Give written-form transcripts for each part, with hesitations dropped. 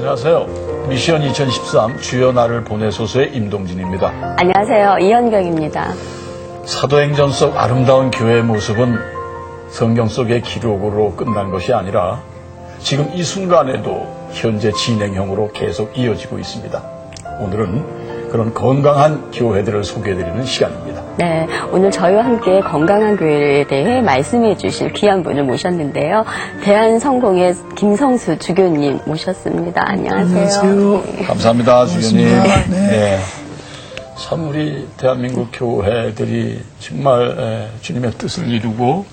안녕하세요. 미션 2013 주여 나를 보내소서의 임동진입니다. 안녕하세요. 이현경입니다. 사도행전 속 아름다운 교회의 모습은 성경 속의 기록으로 끝난 것이 아니라 지금 이 순간에도 현재 진행형으로 계속 이어지고 있습니다. 오늘은 그런 건강한 교회들을 소개해드리는 시간입니다. 네, 오늘 저희와 함께 건강한 교회에 대해 말씀해 주실 귀한 분을 모셨는데요. 대한성공의 김성수 주교님 모셨습니다. 안녕하세요. 안녕하세요. 네. 감사합니다, 주교님. 네. 네. 참 우리 대한민국 교회들이 정말 주님의 뜻을 이루고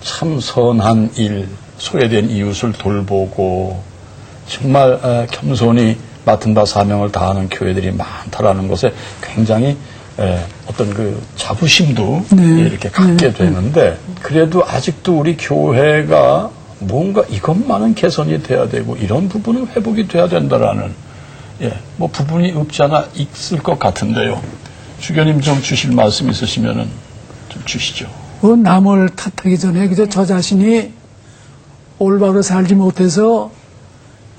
참 선한 일, 소외된 이웃을 돌보고 정말 겸손히 맡은 바 사명을 다하는 교회들이 많다라는 것에 굉장히 어떤 그 자부심도 이렇게 갖게 되는데 그래도 아직도 우리 교회가 뭔가 이것만은 개선이 돼야 되고 이런 부분은 회복이 돼야 된다라는 뭐 부분이 없지 않아 있을 것 같은데요. 주교님 좀 주실 말씀 있으시면은 좀 주시죠. 남을 탓하기 전에 그저 저 자신이 올바로 살지 못해서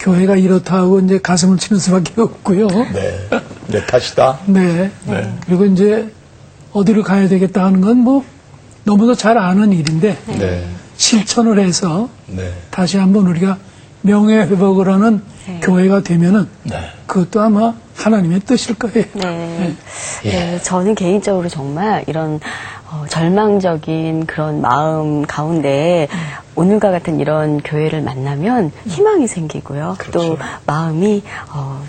교회가 이렇다 하고 이제 가슴을 치는 수밖에 없고요. 네, 내 탓이다. 네. 네. 그리고 이제 어디로 가야 되겠다 하는 건 뭐 너무도 잘 아는 일인데 네, 실천을 해서 네, 다시 한번 우리가 명예 회복을 하는 교회가 되면은 네. 그것도 아마 하나님의 뜻일 거예요. 네. 네, 저는 개인적으로 정말 이런 절망적인 그런 마음 가운데 오늘과 같은 이런 교회를 만나면 희망이 생기고요. 그렇죠. 또 마음이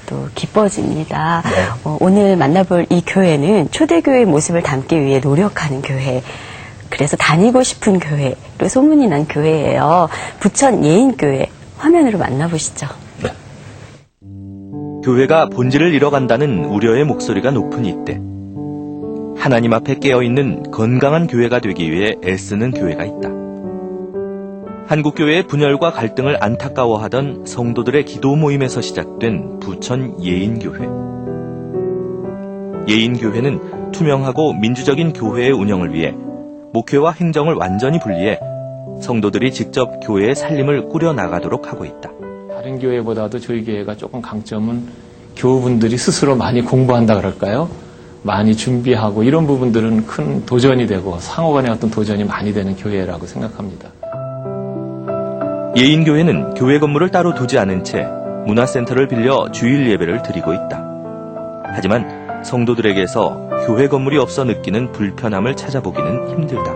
또 기뻐집니다. 네. 오늘 만나볼 이 교회는 초대교회의 모습을 담기 위해 노력하는 교회. 그래서 다니고 싶은 교회로 소문이 난 교회예요. 부천 예인교회 화면으로 만나보시죠. 네. 교회가 본질을 잃어간다는 우려의 목소리가 높은 이때 하나님 앞에 깨어있는 건강한 교회가 되기 위해 애쓰는 교회가 있다. 한국교회의 분열과 갈등을 안타까워하던 성도들의 기도 모임에서 시작된 부천 예인교회. 예인교회는 투명하고 민주적인 교회의 운영을 위해 목회와 행정을 완전히 분리해 성도들이 직접 교회의 살림을 꾸려나가도록 하고 있다. 다른 교회보다도 저희 교회가 조금 강점은 교우분들이 스스로 많이 공부한다 그럴까요? 많이 준비하고 이런 부분들은 큰 도전이 되고 상호간의 어떤 도전이 많이 되는 교회라고 생각합니다. 예인교회는 교회 건물을 따로 두지 않은 채 문화센터를 빌려 주일 예배를 드리고 있다. 하지만 성도들에게서 교회 건물이 없어 느끼는 불편함을 찾아보기는 힘들다.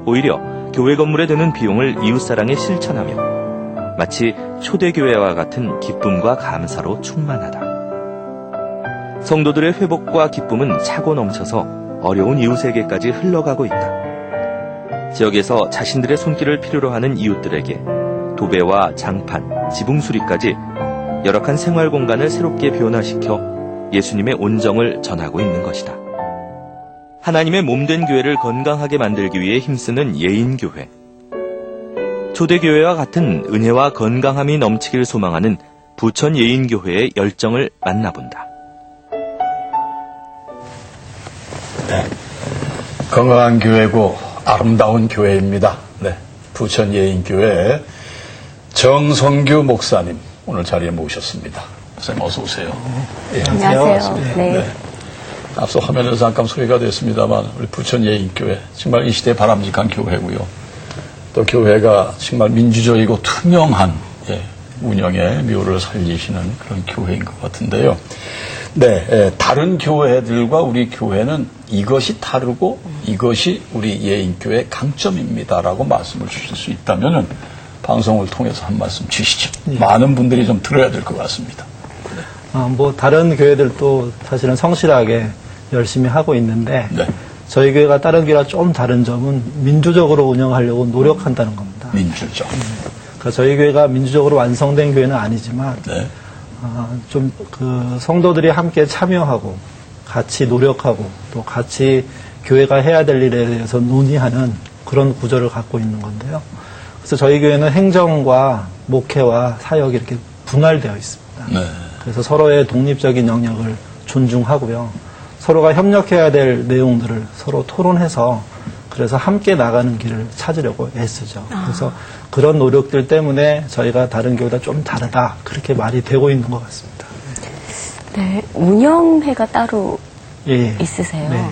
오히려 교회 건물에 드는 비용을 이웃사랑에 실천하며 마치 초대교회와 같은 기쁨과 감사로 충만하다. 성도들의 회복과 기쁨은 차고 넘쳐서 어려운 이웃에게까지 흘러가고 있다. 지역에서 자신들의 손길을 필요로 하는 이웃들에게 도배와 장판, 지붕 수리까지 열악한 생활 공간을 새롭게 변화시켜 예수님의 온정을 전하고 있는 것이다. 하나님의 몸된 교회를 건강하게 만들기 위해 힘쓰는 예인교회. 초대교회와 같은 은혜와 건강함이 넘치길 소망하는 부천 예인교회의 열정을 만나본다. 네. 건강한 교회고 아름다운 교회입니다. 네. 부천 예인교회 정성규 목사님 오늘 자리에 모셨습니다. 목사님 어서 오세요. 예. 안녕하세요. 네. 앞서 화면에서 잠깐 소개가 됐습니다만 우리 부천 예인교회 정말 이 시대에 바람직한 교회고요. 또 교회가 정말 민주적이고 투명한 운영의 묘를 살리시는 그런 교회인 것 같은데요. 네, 다른 교회들과 우리 교회는 이것이 다르고 이것이 우리 예인교회의 강점입니다라고 말씀을 주실 수 있다면은 방송을 통해서 한 말씀 주시죠. 많은 분들이 좀 들어야 될 것 같습니다. 뭐 다른 교회들도 사실은 성실하게 열심히 하고 있는데 네. 저희 교회가 다른 교회와 좀 다른 점은 민주적으로 운영하려고 노력한다는 겁니다. 민주적. 그러니까 저희 교회가 민주적으로 완성된 교회는 아니지만 네. 좀 그 성도들이 함께 참여하고 같이 노력하고 또 같이 교회가 해야 될 일에 대해서 논의하는 그런 구조를 갖고 있는 건데요. 그래서 저희 교회는 행정과 목회와 사역이 이렇게 분할되어 있습니다. 네. 그래서 서로의 독립적인 영역을 존중하고요. 서로가 협력해야 될 내용들을 서로 토론해서 그래서 함께 나가는 길을 찾으려고 애쓰죠. 그래서 그런 노력들 때문에 저희가 다른 교회보다 좀 다르다 그렇게 말이 되고 있는 것 같습니다. 네, 운영회가 따로 예. 있으세요? 네.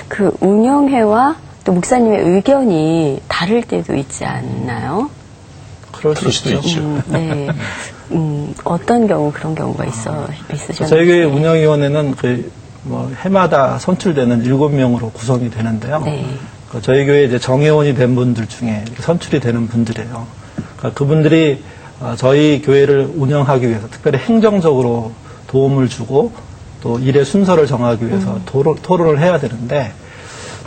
그 운영회와 또 목사님의 의견이 다를 때도 있지 않나요? 그럴 그럴 수 수도 있죠. 있죠. 네. 어떤 경우 그런 경우가 있으셨나요? 저희 교회 운영위원회는 해마다 선출되는 7명으로 구성이 되는데요. 네. 저희 교회 이제 정회원이 된 분들 중에 이렇게 선출이 되는 분들이에요. 그러니까 그분들이 저희 교회를 운영하기 위해서 특별히 행정적으로 도움을 주고 또 일의 순서를 정하기 위해서 토론을 해야 되는데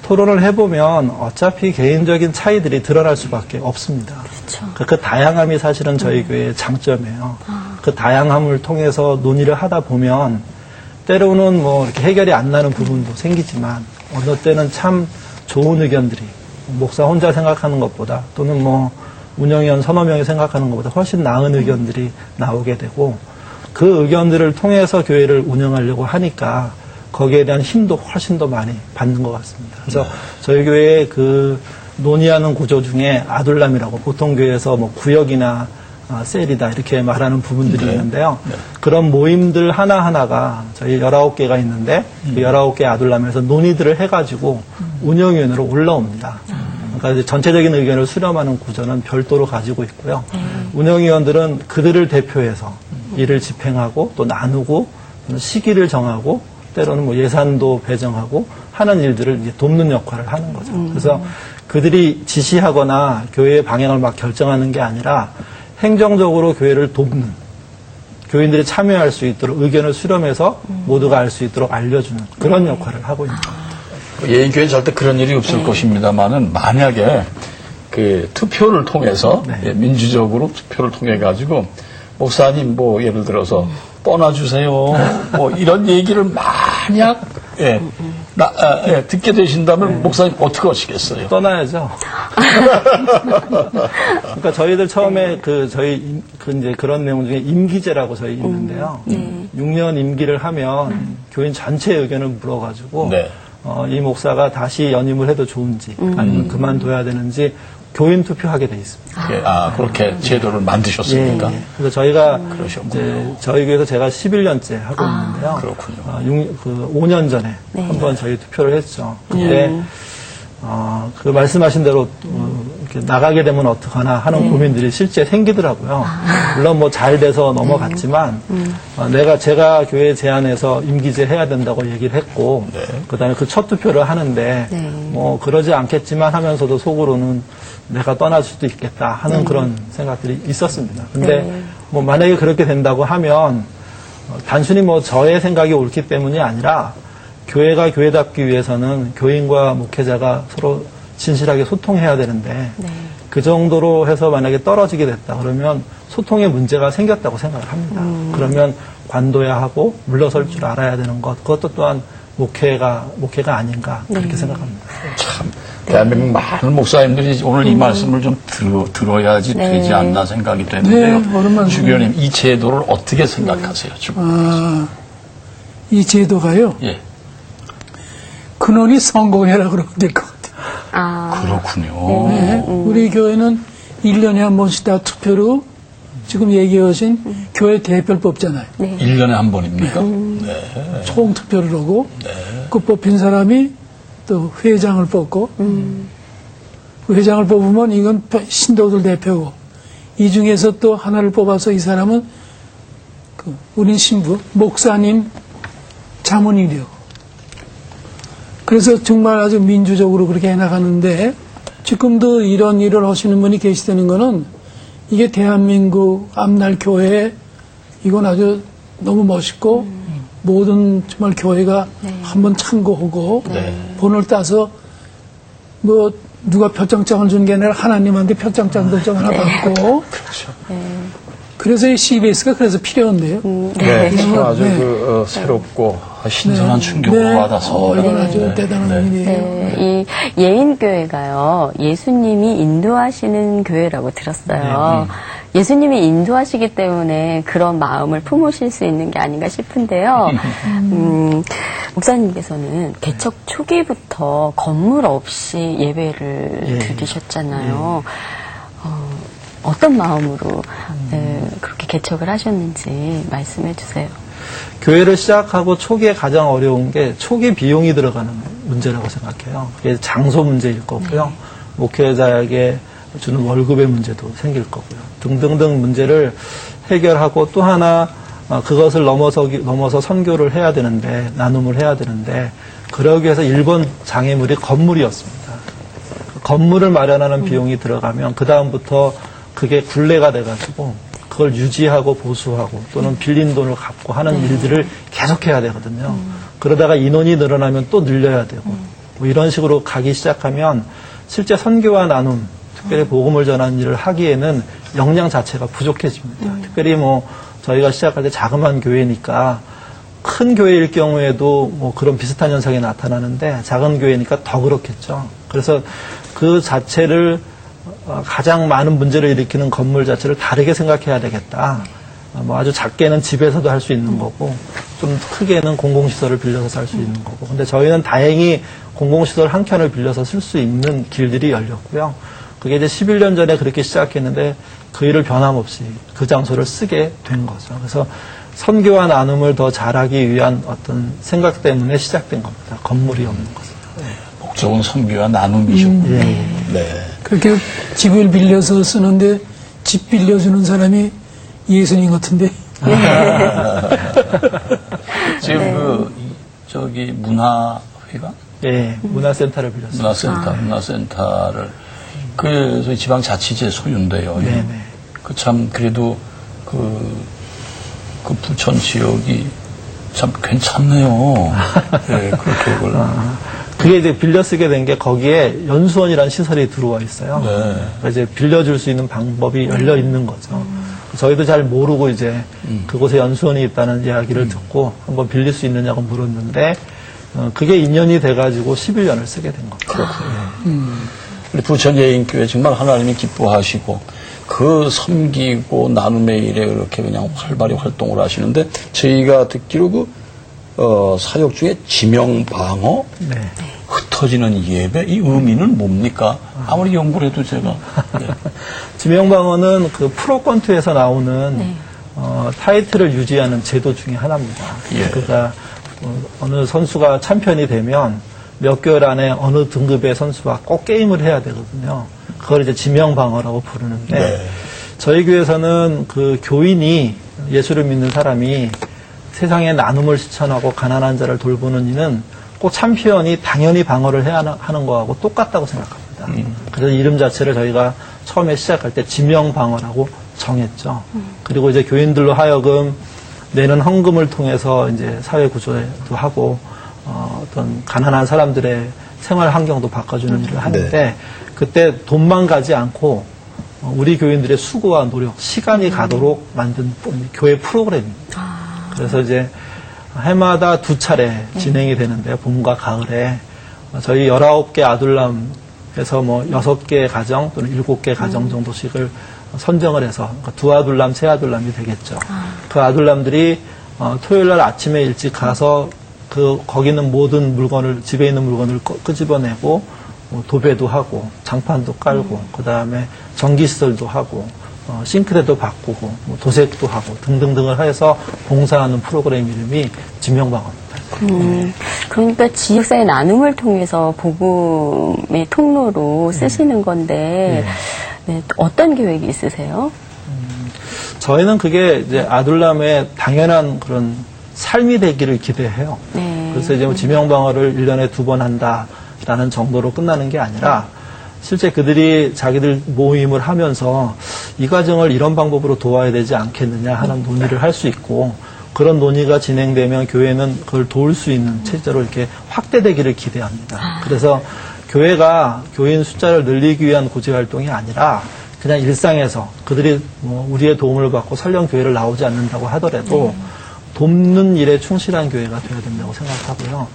토론을 해보면 어차피 개인적인 차이들이 드러날 수밖에 없습니다. 그렇죠. 그 다양함이 사실은 저희 교회의 장점이에요. 그 다양함을 통해서 논의를 하다 보면 때로는 이렇게 해결이 안 나는 부분도 생기지만 어느 때는 참 좋은 의견들이 목사 혼자 생각하는 것보다 또는 운영위원 서너 명이 생각하는 것보다 훨씬 나은 의견들이 나오게 되고 그 의견들을 통해서 교회를 운영하려고 하니까 거기에 대한 힘도 훨씬 더 많이 받는 것 같습니다. 그래서 저희 교회의 그 논의하는 구조 중에 아둘람이라고 보통 교회에서 구역이나 셀이다 이렇게 말하는 부분들이 있는데요. 그런 모임들 하나하나가 저희 19개가 있는데 그 19개 아둘람에서 논의들을 해가지고 운영위원회로 올라옵니다. 그러니까 이제 전체적인 의견을 수렴하는 구조는 별도로 가지고 있고요. 운영위원들은 그들을 대표해서 일을 집행하고 또 나누고 시기를 정하고 때로는 예산도 배정하고 하는 일들을 이제 돕는 역할을 하는 거죠. 그래서 그들이 지시하거나 교회의 방향을 막 결정하는 게 아니라 행정적으로 교회를 돕는 교인들이 참여할 수 있도록 의견을 수렴해서 모두가 알 수 있도록 알려주는 그런 역할을 하고 있는 겁니다. 예인교회는 절대 그런 일이 없을 것입니다만은 만약에 그 투표를 통해서 민주적으로 투표를 통해 가지고 목사님 예를 들어서 떠나주세요 이런 얘기를 만약 듣게 되신다면 목사님 어떻게 하시겠어요? 떠나야죠. 그러니까 저희들 처음에 이제 그런 내용 중에 임기제라고 저희 있는데요. 6년 임기를 하면 교인 전체 의견을 물어가지고 이 목사가 다시 연임을 해도 좋은지 아니면 그만둬야 되는지 교인 투표하게 돼 있습니다. 그렇게 제도를 만드셨습니까? 그래서 저희가 이제 저희 교회에서 제가 11년째 하고 있는데요. 그렇군요. 5년 전에 한번 저희 투표를 했죠. 근데 그 말씀하신 대로 이렇게 나가게 되면 어떡하나 하는 고민들이 실제 생기더라고요. 물론 잘 돼서 넘어갔지만 제가 교회 제안해서 임기제 해야 된다고 얘기를 했고 그다음에 그 첫 투표를 하는데 그러지 않겠지만 하면서도 속으로는 내가 떠날 수도 있겠다 하는 그런 생각들이 있었습니다. 근데 만약에 그렇게 된다고 하면 단순히 저의 생각이 옳기 때문이 아니라 교회가 교회답기 위해서는 교인과 목회자가 서로 진실하게 소통해야 되는데 그 정도로 해서 만약에 떨어지게 됐다 그러면 소통에 문제가 생겼다고 생각을 합니다. 그러면 관둬야 하고 물러설 줄 알아야 되는 것 그것도 또한 목회가 아닌가 그렇게 생각합니다. 참 대한민국 많은 목사님들이 오늘 이 말씀을 좀 들어야지 되지 않나 생각이 되는데요. 주교님 이 제도를 어떻게 생각하세요? 이 제도가요. 근원이 성공회라 그러면 될 것 같아요. 그렇군요. 우리 교회는 1년에 한 번씩 다 투표로 지금 얘기하신 교회 대표를 뽑잖아요. 1년에 한 번입니까? 총 투표를 하고 그 뽑힌 사람이 또 회장을 뽑고 그 회장을 뽑으면 이건 신도들 대표고 이 중에서 또 하나를 뽑아서 이 사람은 우린 신부 목사님 자문이래요. 그래서 정말 아주 민주적으로 그렇게 해나가는데 지금도 이런 일을 하시는 분이 계시다는 거는 이게 대한민국 앞날 교회 이건 아주 너무 멋있고 모든 정말 교회가 한번 참고하고 본을 따서 누가 표창장을 준 게 아니라 하나님한테 표창장도 좀 하나 받고 그래서 이 CBS가 그래서 필요한데요. 아주 새롭고 신선한 충격을 받아서 이건 아주 대단한 일이에요. 이 예인교회가요, 예수님이 인도하시는 교회라고 들었어요. 예수님이 인도하시기 때문에 그런 마음을 품으실 수 있는 게 아닌가 싶은데요. 목사님께서는 개척 초기부터 건물 없이 예배를 드리셨잖아요. 어떤 마음으로 그렇게 개척을 하셨는지 말씀해 주세요. 교회를 시작하고 초기에 가장 어려운 게 초기 비용이 들어가는 문제라고 생각해요. 그게 장소 문제일 거고요. 목회자에게 주는 월급의 문제도 생길 거고요. 등등등 문제를 해결하고 또 하나 그것을 넘어서 선교를 해야 되는데 나눔을 해야 되는데 그러기 위해서 1번 장애물이 건물이었습니다. 건물을 마련하는 비용이 들어가면 그 다음부터 그게 굴레가 돼가지고 그걸 유지하고 보수하고 또는 빌린 돈을 갚고 하는 일들을 계속해야 되거든요. 그러다가 인원이 늘어나면 또 늘려야 되고 뭐 이런 식으로 가기 시작하면 실제 선교와 나눔, 특별히 복음을 전하는 일을 하기에는 역량 자체가 부족해집니다. 특별히 뭐 저희가 시작할 때 자그마한 교회니까 큰 교회일 경우에도 뭐 그런 비슷한 현상이 나타나는데 작은 교회니까 더 그렇겠죠. 그래서 그 자체를 가장 많은 문제를 일으키는 건물 자체를 다르게 생각해야 되겠다. 뭐 아주 작게는 집에서도 할 수 있는 거고 좀 크게는 공공시설을 빌려서 살 수 있는 거고. 근데 저희는 다행히 공공시설 한 켠을 빌려서 쓸 수 있는 길들이 열렸고요. 그게 이제 11년 전에 그렇게 시작했는데 그 일을 변함없이 그 장소를 쓰게 된 거죠. 그래서 선교와 나눔을 더 잘하기 위한 어떤 생각 때문에 시작된 겁니다. 건물이 없는 것은. 목적은 선교와 나눔이셨군요. 네. 그렇게 집을 빌려서 쓰는데 집 빌려주는 사람이 예수님 같은데. 지금 저기 문화회관? 예, 문화센터를 빌렸습니다. 문화센터를 그래서 지방자치제 소유인데요. 네네. 그 참 그래도 그 부천 지역이 참 괜찮네요. 네, 그렇게 그걸. 그게 이제 빌려 쓰게 된 게 거기에 연수원이라는 시설이 들어와 있어요. 네. 그래서 이제 빌려줄 수 있는 방법이 열려 있는 거죠. 저희도 잘 모르고 이제 그곳에 연수원이 있다는 이야기를 듣고 한번 빌릴 수 있느냐고 물었는데 그게 인연이 돼가지고 11년을 쓰게 된 겁니다. 우리 부천 예인교회 정말 하나님이 기뻐하시고 그 섬기고 나눔의 일에 그렇게 그냥 활발히 활동을 하시는데 저희가 듣기로 사역 중에 지명방어, 네. 흩어지는 예배, 이 의미는 뭡니까? 아무리 연구를 해도 제가. 네. 지명방어는 그 프로권투에서 나오는 타이틀을 유지하는 제도 중에 하나입니다. 예. 그러니까 어느 선수가 챔피언이 되면 몇 개월 안에 어느 등급의 선수와 꼭 게임을 해야 되거든요. 그걸 이제 지명방어라고 부르는데 네. 저희 교회에서는 그 교인이 예수를 믿는 사람이 세상에 나눔을 실천하고 가난한 자를 돌보는 이는 꼭 챔피언이 당연히 방어를 해야 하는 거하고 똑같다고 생각합니다. 그래서 이름 자체를 저희가 처음에 시작할 때 지명방어라고 정했죠. 그리고 이제 교인들로 하여금 내는 헌금을 통해서 이제 사회 구조도 하고 어떤 가난한 사람들의 생활 환경도 바꿔주는 일을 하는데 그때 돈만 가지 않고 우리 교인들의 수고와 노력, 시간이 가도록 만든 교회 프로그램입니다. 그래서 이제 해마다 2차례 진행이 되는데 봄과 가을에 저희 19개 아둘람에서 뭐 6개 가정 또는 7개 가정 정도씩을 선정을 해서 그러니까 2아둘람, 3아둘람이 되겠죠. 그 아둘람들이 토요일 날 아침에 일찍 가서 거기 있는 모든 물건을, 집에 있는 물건을 끄집어내고 뭐 도배도 하고 장판도 깔고 그다음에 전기시설도 하고 싱크대도 바꾸고 뭐 도색도 하고 등등등을 해서 봉사하는 프로그램 이름이 지명방어입니다. 그러니까 지역사회 나눔을 통해서 복음의 통로로 쓰시는 건데 네, 어떤 계획이 있으세요? 저희는 그게 이제 아둘람의 당연한 그런 삶이 되기를 기대해요. 네. 그래서 이제 뭐 지명방어를 1년에 2번 한다라는 정도로 끝나는 게 아니라 실제 그들이 자기들 모임을 하면서 이 과정을 이런 방법으로 도와야 되지 않겠느냐 하는 논의를 할 수 있고 그런 논의가 진행되면 교회는 그걸 도울 수 있는 체제로 이렇게 확대되기를 기대합니다. 그래서 교회가 교인 숫자를 늘리기 위한 구제 활동이 아니라 그냥 일상에서 그들이 뭐 우리의 도움을 받고 설령 교회를 나오지 않는다고 하더라도 돕는 일에 충실한 교회가 되어야 된다고 생각하고요.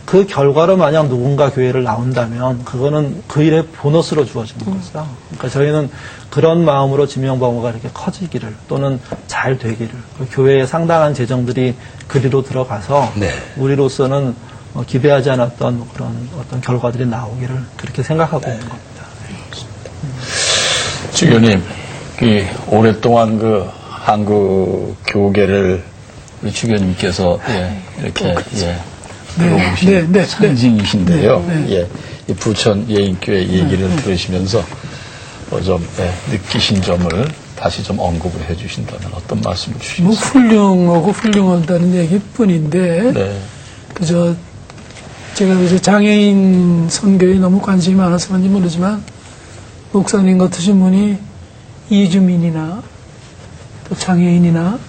그 결과로 만약 누군가 교회를 나온다면 그거는 그 일의 보너스로 주어지는 거죠. 그러니까 저희는 그런 마음으로 지명방어가 이렇게 커지기를 또는 잘 되기를 그 교회에 상당한 재정들이 그리로 들어가서 네. 우리로서는 기대하지 않았던 그런 어떤 결과들이 나오기를 그렇게 생각하고 있는 겁니다. 주교님, 오랫동안 그 한국 교계를 우리 주교님께서 이렇게 배우신 상징이신데요. 예, 이 부천 예인교회 얘기를 들으시면서 좀 느끼신 점을 다시 좀 언급을 해주신다면 어떤 말씀을 뭐 주시겠어요? 훌륭하고 훌륭하다는 얘기뿐인데 네, 그저 제가 이제 장애인 선교에 너무 관심이 많아서 그런지 모르지만 목사님 같으신 분이 이주민이나 또 장애인이나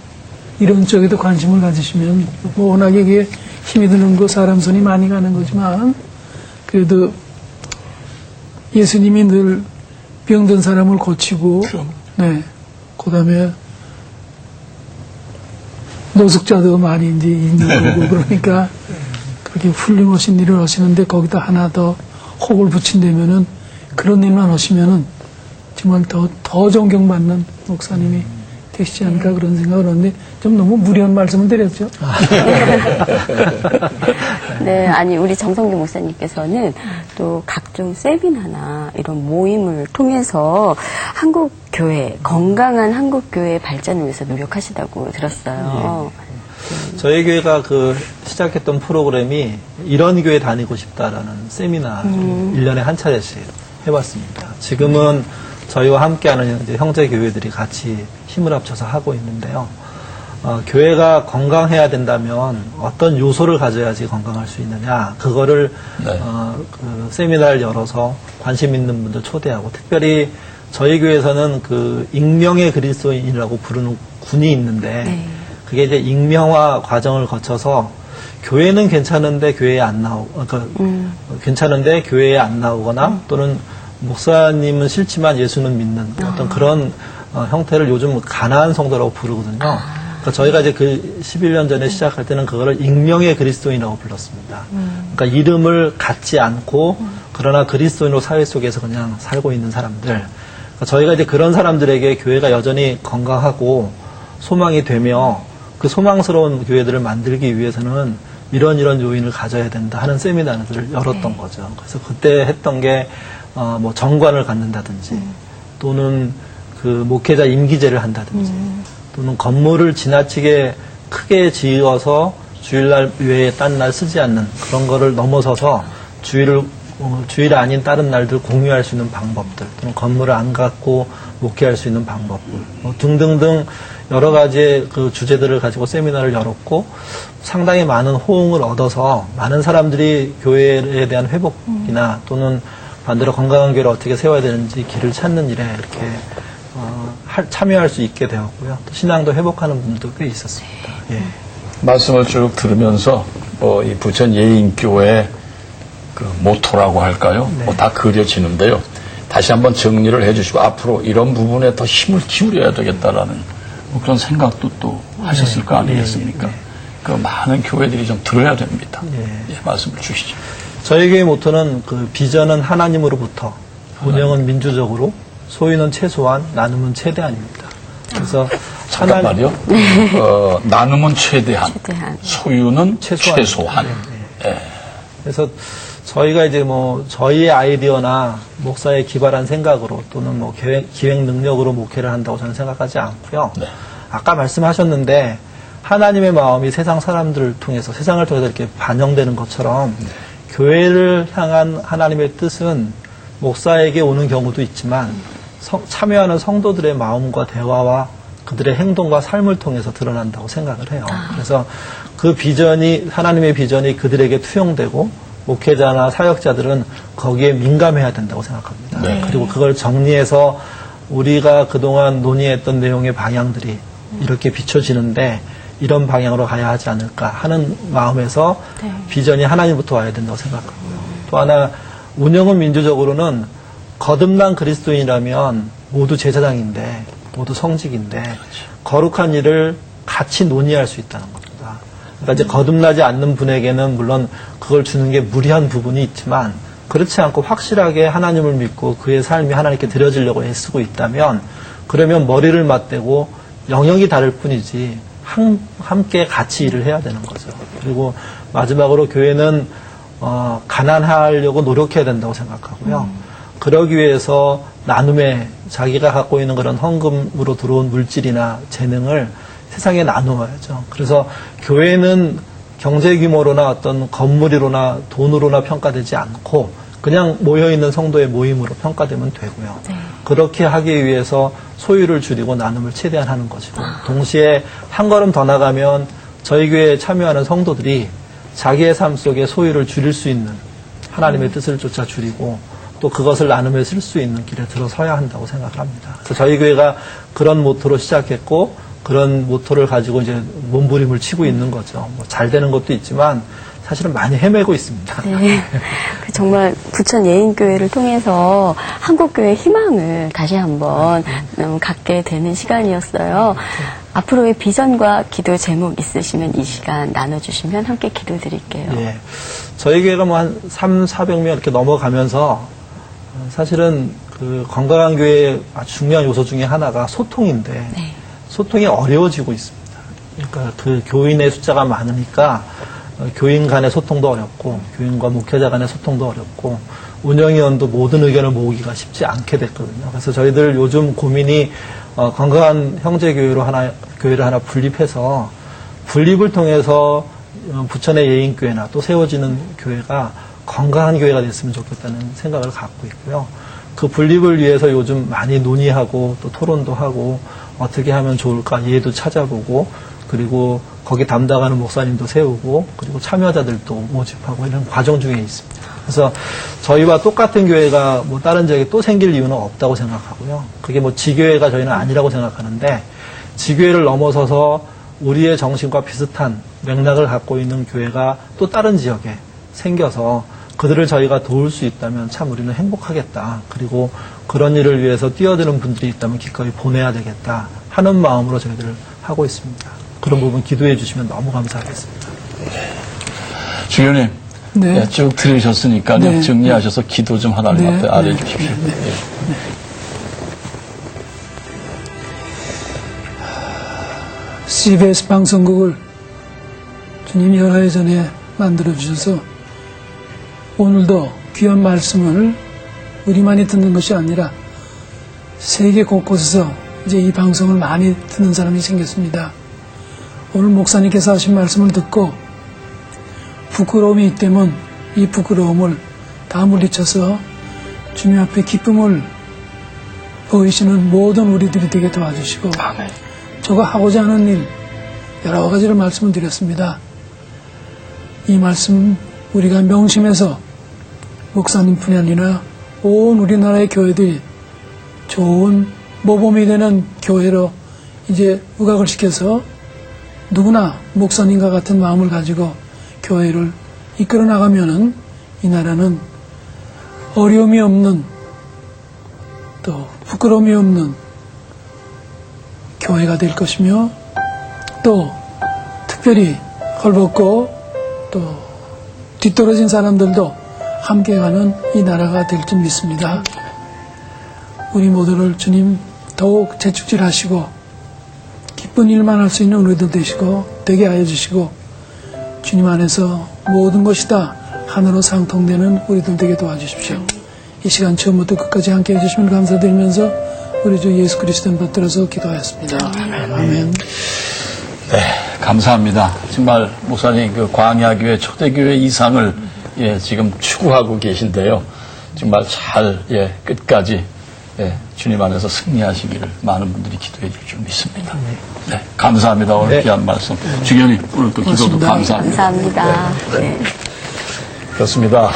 이런 쪽에도 관심을 가지시면 뭐 워낙에 이게 힘이 드는 거 사람 손이 많이 가는 거지만 그래도 예수님이 늘 병든 사람을 고치고 네 그다음에 노숙자도 많이 이제 있는 거고 그러니까 그렇게 훌륭하신 일을 하시는데 거기다 하나 더 혹을 붙인다면은 그런 일만 하시면은 정말 더 존경받는 목사님이 되시지 않을까 그런 생각을 하는데 좀 너무 무리한 말씀을 드렸죠. 네, 아니 우리 정성규 목사님께서는 또 각종 세미나나 이런 모임을 통해서 한국 교회 건강한 한국 교회 발전을 위해서 노력하시다고 들었어요. 저희 교회가 시작했던 프로그램이 이런 교회 다니고 싶다라는 세미나를 1년에 한 차례씩 해봤습니다. 지금은 저희와 함께하는 이제 형제 교회들이 같이 힘을 합쳐서 하고 있는데요. 교회가 건강해야 된다면 어떤 요소를 가져야지 건강할 수 있느냐, 그거를 그 세미나를 열어서 관심 있는 분들 초대하고, 특별히 저희 교회에서는 익명의 그리스도인이라고 부르는 군이 있는데 그게 이제 익명화 과정을 거쳐서 교회는 괜찮은데 교회에 안 괜찮은데 교회에 안 나오거나 또는 목사님은 싫지만 예수는 믿는 어떤 그런 형태를 요즘 가난한 성도라고 부르거든요. 그러니까 저희가 이제 11년 전에 시작할 때는 그거를 익명의 그리스도인이라고 불렀습니다. 그러니까 이름을 갖지 않고 그러나 그리스도인으로 사회 속에서 그냥 살고 있는 사람들. 그러니까 저희가 이제 그런 사람들에게 교회가 여전히 건강하고 소망이 되며 그 소망스러운 교회들을 만들기 위해서는 이런 요인을 가져야 된다 하는 세미나들을 열었던 거죠. 그래서 그때 했던 게 뭐 정관을 갖는다든지 또는 목회자 임기제를 한다든지 또는 건물을 지나치게 크게 지어서 주일날 외에 딴 날 쓰지 않는 그런 거를 넘어서서 주일 아닌 다른 날들 공유할 수 있는 방법들 또는 건물을 안 갖고 목회할 수 있는 방법들 등등등 여러 가지의 주제들을 가지고 세미나를 열었고 상당히 많은 호응을 얻어서 많은 사람들이 교회에 대한 회복이나 또는 반대로 건강한 교회를 어떻게 세워야 되는지 길을 찾는 일에 이렇게 참여할 수 있게 되었고요. 또 신앙도 회복하는 분들도 꽤 있었습니다. 예. 말씀을 쭉 들으면서 이 부천 예인교회 모토라고 할까요? 다 그려지는데요. 다시 한번 정리를 해주시고 앞으로 이런 부분에 더 힘을 기울여야 되겠다라는 그런 생각도 또 하셨을 거 아니겠습니까? 많은 교회들이 좀 들어야 됩니다. 말씀을 주시죠. 저희 교회 모토는 비전은 하나님으로부터, 운영은 민주적으로, 소유는 최소한, 나눔은 최대한입니다. 그래서 잠깐만요. 나눔은 최대한, 소유는 최소한. 그래서 저희가 이제 저희의 아이디어나 목사의 기발한 생각으로 또는 기획 능력으로 목회를 한다고 저는 생각하지 않고요. 아까 말씀하셨는데 하나님의 마음이 세상을 통해서 이렇게 반영되는 것처럼 교회를 향한 하나님의 뜻은 목사에게 오는 경우도 있지만 참여하는 성도들의 마음과 대화와 그들의 행동과 삶을 통해서 드러난다고 생각을 해요. 그래서 하나님의 비전이 그들에게 투영되고 목회자나 사역자들은 거기에 민감해야 된다고 생각합니다. 그리고 그걸 정리해서 우리가 그동안 논의했던 내용의 방향들이 이렇게 비춰지는데 이런 방향으로 가야 하지 않을까 하는 마음에서 비전이 하나님부터 와야 된다고 생각하고요. 또 하나 운영은 민주적으로는 거듭난 그리스도인이라면 모두 제사장인데 모두 성직인데 거룩한 일을 같이 논의할 수 있다는 겁니다. 그러니까 이제 거듭나지 않는 분에게는 물론 그걸 주는 게 무리한 부분이 있지만 그렇지 않고 확실하게 하나님을 믿고 그의 삶이 하나님께 드려지려고 애쓰고 있다면 그러면 머리를 맞대고 영역이 다를 뿐이지 함께 같이 일을 해야 되는 거죠. 그리고 마지막으로 교회는 가난하려고 노력해야 된다고 생각하고요. 그러기 위해서 나눔에 자기가 갖고 있는 그런 헌금으로 들어온 물질이나 재능을 세상에 나누어야죠. 그래서 교회는 경제 규모로나 어떤 건물이로나 돈으로나 평가되지 않고 그냥 모여있는 성도의 모임으로 평가되면 되고요. 네. 그렇게 하기 위해서 소유를 줄이고 나눔을 최대한 하는 것이고 동시에 한 걸음 더 나가면 저희 교회에 참여하는 성도들이 자기의 삶 속에 소유를 줄일 수 있는 하나님의 뜻을 쫓아 줄이고 또 그것을 나눔에 쓸 수 있는 길에 들어서야 한다고 생각합니다. 그래서 저희 교회가 그런 모토로 시작했고 그런 모토를 가지고 이제 몸부림을 치고 있는 거죠. 뭐 잘 되는 것도 있지만 사실은 많이 헤매고 있습니다. 네. 정말 부천 예인교회를 통해서 한국교회 희망을 다시 한번 갖게 되는 시간이었어요. 앞으로의 비전과 기도 제목 있으시면 이 시간 나눠주시면 함께 기도드릴게요. 예. 저희 교회가 뭐 한 300~400명 이렇게 넘어가면서 사실은 그 건강한 교회의 아주 중요한 요소 중에 하나가 소통인데 네. 소통이 어려워지고 있습니다. 그러니까 그 교인의 숫자가 많으니까 교인 간의 소통도 어렵고 교인과 목회자 간의 소통도 어렵고 운영위원도 모든 의견을 모으기가 쉽지 않게 됐거든요. 그래서 저희들 요즘 고민이 건강한 형제교회로 교회를 하나 분립해서 분립을 통해서 부천의 예인교회나 또 세워지는 교회가 건강한 교회가 됐으면 좋겠다는 생각을 갖고 있고요. 그 분립을 위해서 요즘 많이 논의하고 또 토론도 하고 어떻게 하면 좋을까 예도 찾아보고 그리고 거기 담당하는 목사님도 세우고 그리고 참여자들도 모집하고 이런 과정 중에 있습니다. 그래서 저희와 똑같은 교회가 뭐 다른 지역에 또 생길 이유는 없다고 생각하고요. 그게 뭐 지교회가 저희는 아니라고 생각하는데 지교회를 넘어서서 우리의 정신과 비슷한 맥락을 갖고 있는 교회가 또 다른 지역에 생겨서 그들을 저희가 도울 수 있다면 참 우리는 행복하겠다. 그리고 그런 일을 위해서 뛰어드는 분들이 있다면 기꺼이 보내야 되겠다 하는 마음으로 저희들을 하고 있습니다. 그런 부분 기도해 주시면 너무 감사하겠습니다. 주교님, 네. 예, 쭉 들으셨으니까요. 네. 정리하셔서 기도 좀 하나님 네. 앞에 아뢰 주십시오. 네. 예. CBS 방송국을 주님 여러 해 전에 만들어 주셔서 오늘도 귀한 말씀을 우리만이 듣는 것이 아니라 세계 곳곳에서 이제 이 방송을 많이 듣는 사람이 생겼습니다. 오늘 목사님께서 하신 말씀을 듣고 부끄러움이 있다면 이 부끄러움을 다 물리쳐서 주님 앞에 기쁨을 보이시는 모든 우리들이 되게 도와주시고 저가 하고자 하는 일 여러 가지를 말씀을 드렸습니다. 이 말씀 우리가 명심해서 목사님뿐이 아니라 온 우리나라의 교회들이 좋은 모범이 되는 교회로 이제 부각을 시켜서 누구나 목사님과 같은 마음을 가지고 교회를 이끌어 나가면은 이 나라는 어려움이 없는 또 부끄러움이 없는 교회가 될 것이며 또 특별히 헐벗고 또 뒤떨어진 사람들도 함께 가는 이 나라가 될 줄 믿습니다. 우리 모두를 주님 더욱 재축질하시고 기쁜 일만 할 수 있는 우리들 되시고 되게 하여 주시고 주님 안에서 모든 것이 다 하나로 상통되는 우리들 되게 도와주십시오. 이 시간 처음부터 끝까지 함께 해주시면 감사드리면서 우리 주 예수 그리스도를 받들어서 기도하였습니다. 아멘. 네, 감사합니다. 정말 목사님 그 광야교회 초대교회 이상을 예, 지금 추구하고 계신데요. 정말 잘 예, 끝까지 예, 주님 안에서 승리하시기를 많은 분들이 기도해 줄 줄 믿습니다. 네, 감사합니다. 오늘 네. 귀한 말씀. 주교님 오늘 또 기도도 고맙습니다. 감사합니다. 감사합니다. 네. 그렇습니다.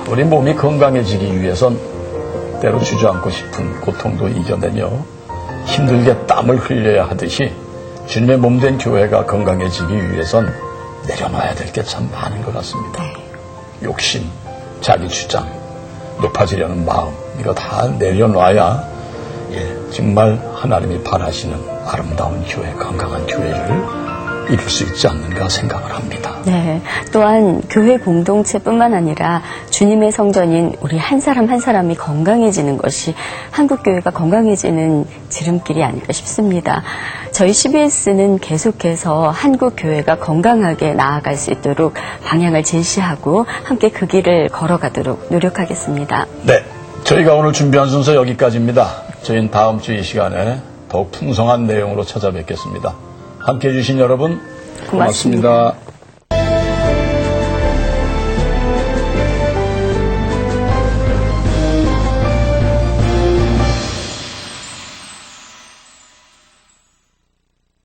우리 몸이 건강해지기 위해선 때로 주저앉고 싶은 고통도 이겨내며 힘들게 땀을 흘려야 하듯이 주님의 몸된 교회가 건강해지기 위해선 내려놔야 될 게 참 많은 것 같습니다. 욕심, 자기 주장, 높아지려는 마음 이거 다 내려놔야 정말 하나님이 바라시는 아름다운 교회, 건강한 교회를 이룰 수 있지 않는가 생각을 합니다. 네. 또한 교회 공동체뿐만 아니라 주님의 성전인 우리 한 사람 한 사람이 건강해지는 것이 한국교회가 건강해지는 지름길이 아닐까 싶습니다. 저희 CBS는 계속해서 한국교회가 건강하게 나아갈 수 있도록 방향을 제시하고 함께 그 길을 걸어가도록 노력하겠습니다. 네. 저희가 오늘 준비한 순서 여기까지입니다. 저희는 다음 주 이 시간에 더욱 풍성한 내용으로 찾아뵙겠습니다. 함께해 주신 여러분 고맙습니다.